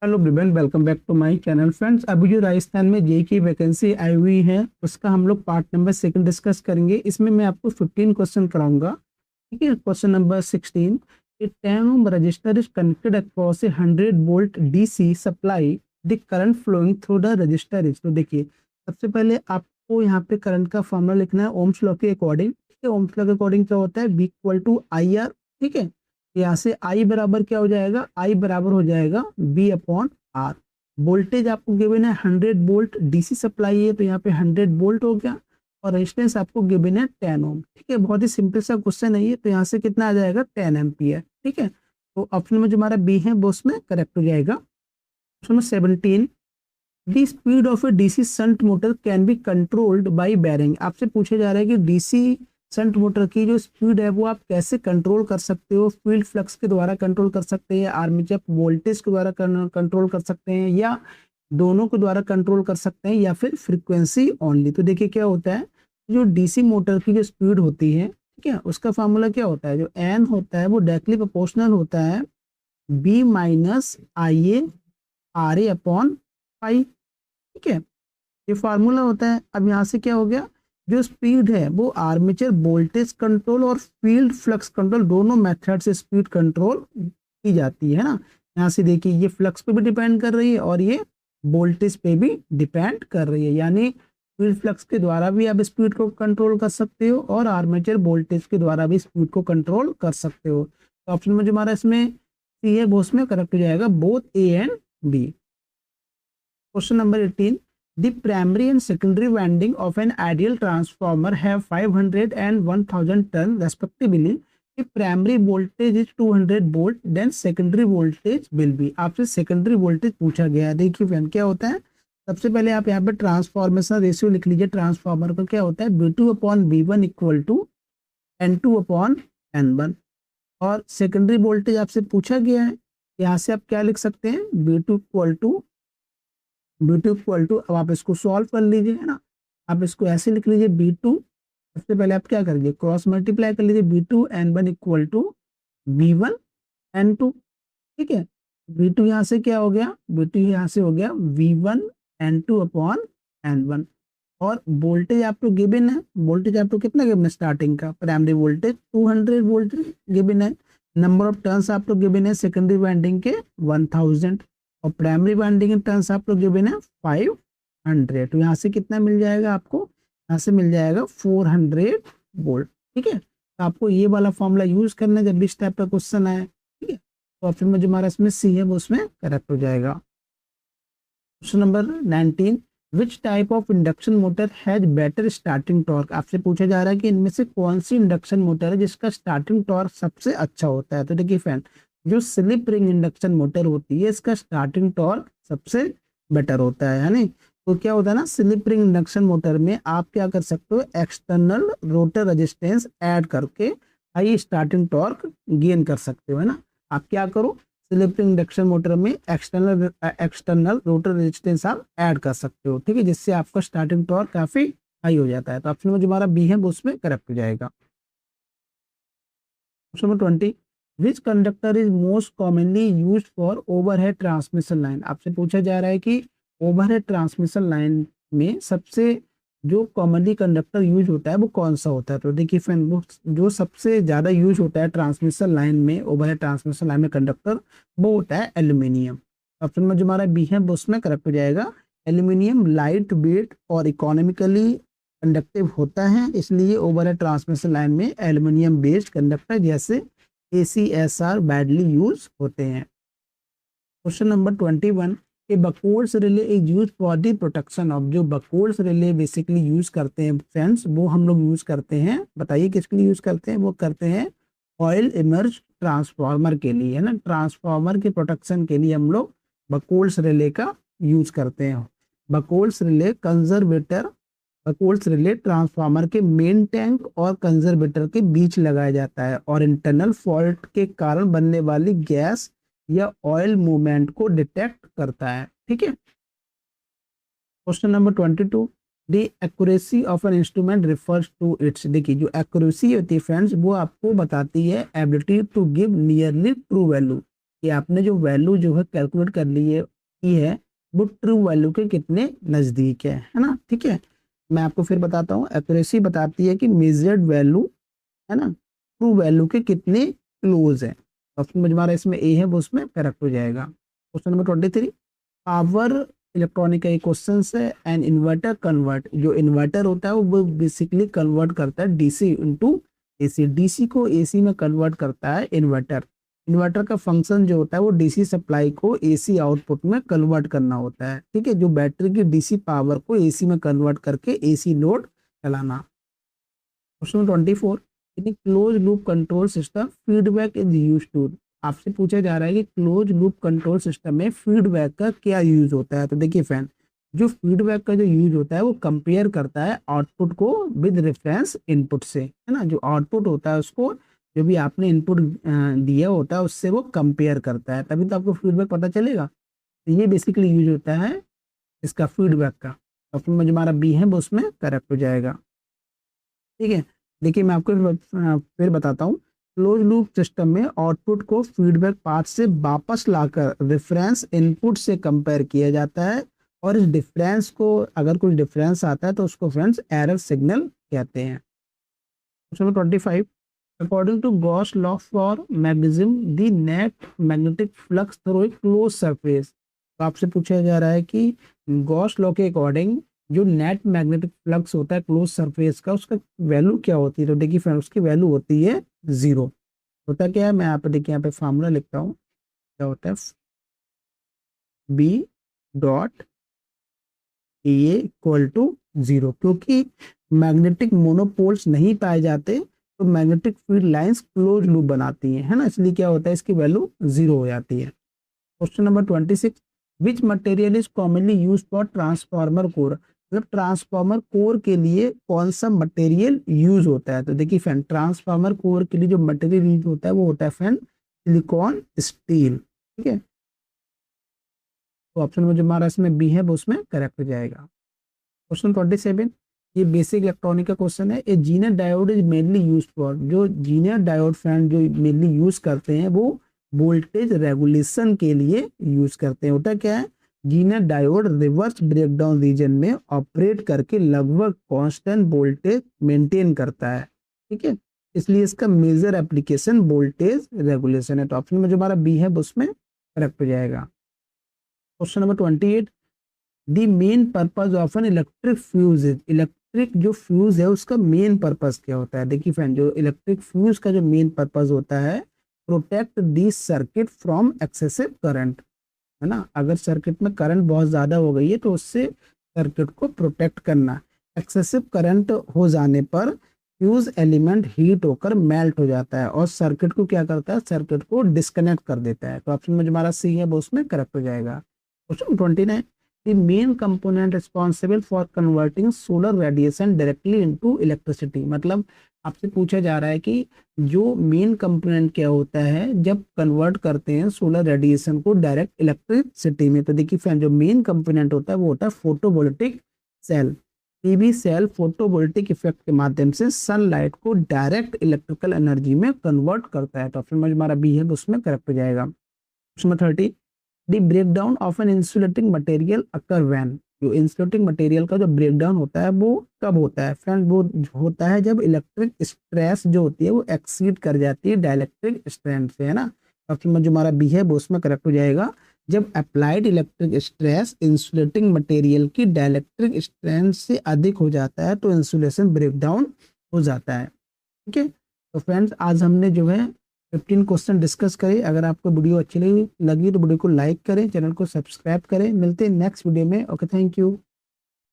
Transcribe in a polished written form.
Hello ब्रिबन, welcome back to my channel friends. अभी जो राजस्थान में जेई की वैकेंसी आई हुई है उसका हम लोग पार्ट नंबर सेकंड डिस्कस करेंगे। इसमें मैं आपको 15 क्वेश्चन कराऊंगा। ठीक है, question number 16, a 10 ohm resistor is connected across a 100 volt DC supply, the current flowing through the resistor is. तो देखिए, सबसे पहले आपको यहाँ पे करंट का फॉर्मूला लिखना है ओम्स लॉ के अकॉर्डिंग। ठीक है, ओम्स लॉ के अकॉर्डिंग क्या होता है, B equal to I R. ठीक है, यहाँ से आई बराबर क्या हो जाएगा, आई बराबर हो जाएगा बी अपॉन आर। वोल्टेज आपको गिवन है 100 वोल्ट, डीसी सप्लाई है तो यहाँ पे 100 वोल्ट हो गया, और रेजिस्टेंस आपको गिवन है 10 ओम। ठीक है, बहुत ही सिंपल सा क्वेश्चन है ये। तो यहाँ से कितना आ जाएगा, 10 एम्पियर। ठीक है, तो ऑप्शन में जो हमारा बी है वो उसमें करेक्ट हो जाएगा। ऑप्शन में 17, the speed of A DC shunt motor can be controlled by bearing. आपसे पूछा जा रहा है कि डीसी शंट मोटर की जो स्पीड है वो आप कैसे कंट्रोल कर सकते हो। फील्ड फ्लक्स के द्वारा कंट्रोल कर सकते हैं, आर्मेचर वोल्टेज के द्वारा कंट्रोल कर सकते हैं, या दोनों के द्वारा कंट्रोल कर सकते हैं, या फिर फ्रीक्वेंसी ओनली। तो देखिए क्या होता है, जो डीसी मोटर की जो स्पीड होती है, ठीक है, उसका फार्मूला क्या होता है, जो एन होता है वो डायरेक्टली प्रोपोर्शनल होता है B minus I A R A upon pi. ठीक है, ये फार्मूला होता है। अब यहाँ से क्या हो गया, जो स्पीड है वो आर्मेचर वोल्टेज कंट्रोल और फील्ड फ्लक्स कंट्रोल दोनों मेथड से स्पीड कंट्रोल की जाती है ना। यहाँ से देखिए, ये फ्लक्स पे भी डिपेंड कर रही है और ये वोल्टेज पे भी डिपेंड कर रही है। यानी फील्ड फ्लक्स के द्वारा भी आप स्पीड को कंट्रोल कर सकते हो और आर्मेचर वोल्टेज के द्वारा भी स्पीड को कंट्रोल कर सकते हो। तो ऑप्शन में जो हमारा इसमें सी है वो उसमें करेक्ट हो जाएगा, both A and B. Question number 18, the primary and secondary winding of an ideal transformer have 500 and 1000 turn respectively. If primary voltage is 200 volt, then secondary voltage will be। आपसे secondary voltage पूछा गया है। देखिए friend, क्या होता है, सबसे पहले आप यहाँ पे ट्रांसफॉर्मेशन रेशियो लिख लीजिए। ट्रांसफॉर्मर का क्या होता है, V2 upon V1 equal to N2 upon N1। और सेकेंडरी वोल्टेज आपसे पूछा गया है, यहाँ से आप क्या लिख सकते हैं, V2 इक्वल टू अब आप इसको सॉल्व कर लीजिए, है ना। आप इसको ऐसे लिख लीजिए, B2, सबसे पहले आप क्या करिए, क्रॉस मल्टीप्लाई कर लीजिए, B2 N1 equal to V1 N2। ठीक है, B2 यहाँ से क्या हो गया, B2 यहाँ से हो गया V1 N2 अपॉन N1। और वोल्टेज आपको गिवन है, वोल्टेज आपको कितना गिवन है, स्टार्टिंग का प्राइमरी वोल्टेज 200 वोल्ट गिवन है। नंबर ऑफ टर्न्स आपको गिवन है सेकेंडरी वाइंडिंग के 1000, और प्राइमरी वाइंडिंग टर्न्स आपको गिवन है 500। तो यहाँ से कितना मिल जाएगा आपको, यहाँ से मिल जाएगा 400 वोल्ट। ठीक है, तो आपको ये वाला फॉर्मूला यूज करना है जब भी इस टाइप का क्वेश्चन आए। ठीक है, तो ऑप्शन में जो हमारा इसमें सी है वो उसमें करेक्ट हो जाएगा। Question number 19, which type of induction motor has better starting torque. आपसे पूछा जा रहा है कि इनमें से कौन सी इंडक्शन मोटर है जिसका स्टार्टिंग टॉर्क सबसे अच्छा होता है। तो देखिए फ्रेंड, जो स्लिप रिंग इंडक्शन मोटर होती है इसका स्टार्टिंग टॉर्क सबसे बेटर होता है यानी। तो क्या होता है ना, स्लिप रिंग इंडक्शन मोटर में आप क्या कर सकते हो, एक्सटर्नल रोटर रेजिस्टेंस ऐड करके हाई स्टार्टिंग टॉर्क गेन कर सकते हो, है ना। आप क्या करो, स्लिप रिंग इंडक्शन मोटर में एक्सटर्नल रोटर रेजिस्टेंस आप ऐड कर सकते हो। ठीक है, जिससे आपका स्टार्टिंग टॉर्क काफी हाई हो जाता है। तो ऑप्शन में जो हमारा बी है वो उसमें करेक्ट हो जाएगा। Option number 20, which conductor is most commonly used for overhead transmission line. आपसे पूछा जा रहा है कि ओवरहेड ट्रांसमिशन लाइन में सबसे जो कॉमनली कंडक्टर यूज होता है वो कौन सा होता है। तो देखिए फ्रेंड, वो जो सबसे ज्यादा यूज होता है ट्रांसमिशन लाइन में, ओवरहेड ट्रांसमिशन लाइन में कंडक्टर, वो होता है एल्यूमिनियम। ऑप्शन में जो हमारा बी है वो उसमें करेक्ट हो जाएगा। एल्यूमिनियम लाइट वेट और इकोनॉमिकली कंडक्टिव होता है, इसलिए ओवरहेड ट्रांसमिशन लाइन में एल्यूमिनियम बेस्ड कंडक्टर जैसे ACSR बैडली यूज होते हैं। Question number 21, A Buchholz relay is use for the protection of. जो बकोल्स रिले बेसिकली यूज करते हैं फ्रेंड्स, वो हम लोग यूज करते हैं, बताइए किसके लिए यूज करते हैं, वो करते हैं ऑयल इमर्ज ट्रांसफार्मर के लिए, है ना। ट्रांसफार्मर के प्रोटेक्शन के लिए हम लोग बकोल्स रिले का यूज करते हैं। बकोल्स रिले कंजर्वेटर, बकोल्स रिले ट्रांसफार्मर के मेन टैंक और कंजर्वेटर के बीच लगाया जाता है और इंटरनल फॉल्ट के कारण बनने वाली गैस या ऑयल मूवमेंट को डिटेक्ट करता है। ठीक है, question number 22, the accuracy of an instrument refers to its. देखिए, जो एक्यूरेसी होती है फ्रेंड्स वो आपको बताती है ability to give nearly true value. कि आपने जो वैल्यू जो है कैलकुलेट कर ली है की है वो ट्रू वैल्यू के कितने नज़दीक है ना। ठीक है, मैं आपको फिर बताता हूँ। एक्यूरेसी बताती है कि मेजर्ड वैल्यू है ना ट्रू वैल्यू के कितने क्लोज है। ऑप्शन में हमारा इसमें ए है वो उसमें करेक्ट हो जाएगा। क्वेश्चन नंबर 23, पावर इलेक्ट्रॉनिक का एक क्वेश्चन है। एन इन्वर्टर कन्वर्ट, जो इन्वर्टर होता है वो बेसिकली कन्वर्ट करता है डीसी इनटू एसी, डीसी को एसी में कन्वर्ट करता है इन्वर्टर। इन्वर्टर का फंक्शन जो होता है वो डीसी सप्लाई को एसी आउटपुट में कन्वर्ट करना होता है। ठीक है, जो बैटरी की डीसी पावर को एसी में कन्वर्ट करके एसी लोड चलाना। Question 24, in close loop control system feedback is use to, आपसे पूछा जा रहा है कि क्लोज लूप कंट्रोल सिस्टम में फीडबैक का क्या यूज होता है। तो देखिए फ्रेंड, जो फीडबैक का जो यूज होता है वो कंपेयर करता है आउटपुट को विद रेफरेंस इनपुट से, है ना। जो आउटपुट होता है उसको जो भी आपने इनपुट दिया होता है उससे वो कंपेयर करता है, तभी तो आपको फीडबैक पता चलेगा। तो ये बेसिकली यूज होता है इसका फीडबैक का। ऑप्शन में जो हमारा बी है वो उसमें करेक्ट हो जाएगा। ठीक है, देखिए मैं आपको फिर बताता हूँ। क्लोज लूप सिस्टम में आउटपुट को फीडबैक पाथ से वापस लाकर रेफरेंस इनपुट से कंपेयर किया जाता है, और इस डिफरेंस को अगर कुछ डिफरेंस आता है तो उसको फ्रेंड्स एरर सिग्नल कहते हैं। Question number 25, according to Gauss law for magnetism the net magnetic flux through a close surface, तो आपसे पूछा जा रहा है कि गॉस लॉ के अकॉर्डिंग जो नेट मैग्नेटिक फ्लक्स होता है क्लोज सरफेस का उसका वैल्यू क्या होती है। तो देखिए फ्रेंड, उसकी वैल्यू होती है 0। होता क्या है, मैं यहाँ पे देखिए यहाँ पे फार्मूला लिखता हूँ। क्या होता है, B dot A equal to 0, क्योंकि मैग्नेटिक मोनोपोल्स नहीं पाए जाते तो magnetic field lines close loop बनाती हैं, है ना, इसलिए क्या होता है इसकी वैल्यू 0 हो जाती है। Question number 26, which material is commonly use for transformer core, मतलब ट्रांसफार्मर कोर के लिए कौन सा मटेरियल यूज होता है। तो देखिए फ्रेंड, ट्रांसफार्मर कोर के लिए जो मटेरियल यूज होता है वो होता है फ्रेंड सिलिकॉन स्टील। ठीक है, तो ऑप्शन में जो हमारा इसमें बी है वो उसमें करेक्ट हो जाएगा। क्वेश्चन 27, ये बेसिक इलेक्ट्रॉनिक का क्वेश्चन है। A Zener diode is mainly use for, जो जीनर डायोड फ्रेंड जो मेनली यूज करते हैं वो वोल्टेज रेगुलेशन के लिए यूज करते हैं। होता क्या है, Zener diode reverse breakdown region में ऑपरेट करके लगभग कांस्टेंट वोल्टेज मेंटेन करता है। ठीक है, इसलिए इसका मेजर एप्लीकेशन वोल्टेज रेगुलेशन है। तो ऑप्शन में जो हमारा बी है उसमें करेक्ट हो जाएगा। Question number 28, the main purpose of an electric fuse is, electric जो फ्यूज है उसका मेन पर्पज क्या होता है। देखिए फ्रेंड, जो इलेक्ट्रिक फ्यूज का जो मेन पर्पज होता है, protect the circuit from excessive current, है ना। अगर सर्किट में करंट बहुत ज़्यादा हो गई है तो उससे सर्किट को प्रोटेक्ट करना। एक्सेसिव करंट हो जाने पर फ्यूज एलिमेंट हीट होकर मेल्ट हो जाता है और सर्किट को क्या करता है, सर्किट को डिस्कनेक्ट कर देता है। तो ऑप्शन में जो हमारा सी है वो उसमें करेक्ट हो जाएगा। Question 29, the main component responsible for converting solar radiation directly into electricity, मतलब आपसे पूछा जा रहा है कि जो मेन कंपोनेंट क्या होता है जब कन्वर्ट करते हैं सोलर रेडिएशन को डायरेक्ट इलेक्ट्रिसिटी में। तो देखिए फ्रेंड, जो मेन कंपोनेंट होता है वो होता है photovoltaic cell. PV cell photovoltaic effect के माध्यम से सनलाइट को डायरेक्ट इलेक्ट्रिकल एनर्जी में कन्वर्ट करता है। तो ऑप्शन में हमारा बी है उसमें करेक्ट हो जाएगा। Question 30, the breakdown of an insulating material occur when, जो इंसुलेटिंग मटेरियल का जो ब्रेकडाउन होता है वो कब होता है फ्रेंड, वो होता है जब इलेक्ट्रिक स्ट्रेस जो होती है वो एक्सीड कर जाती है डाइलेक्ट्रिक स्ट्रेंथ से, है ना। ऑप्शन में जो हमारा बी है वो उसमें करेक्ट हो जाएगा। जब applied electric stress insulating material की डाइलेक्ट्रिक स्ट्रेंथ से अधिक हो जाता है तो इंसुलेशन ब्रेकडाउन हो जाता है। ठीक है, तो फ्रेंड्स आज हमने जो है 15 क्वेश्चन डिस्कस करे। अगर आपको वीडियो अच्छी लगी तो वीडियो को लाइक करें, चैनल को सब्सक्राइब करें। मिलते हैं नेक्स्ट वीडियो में। Okay, thank you.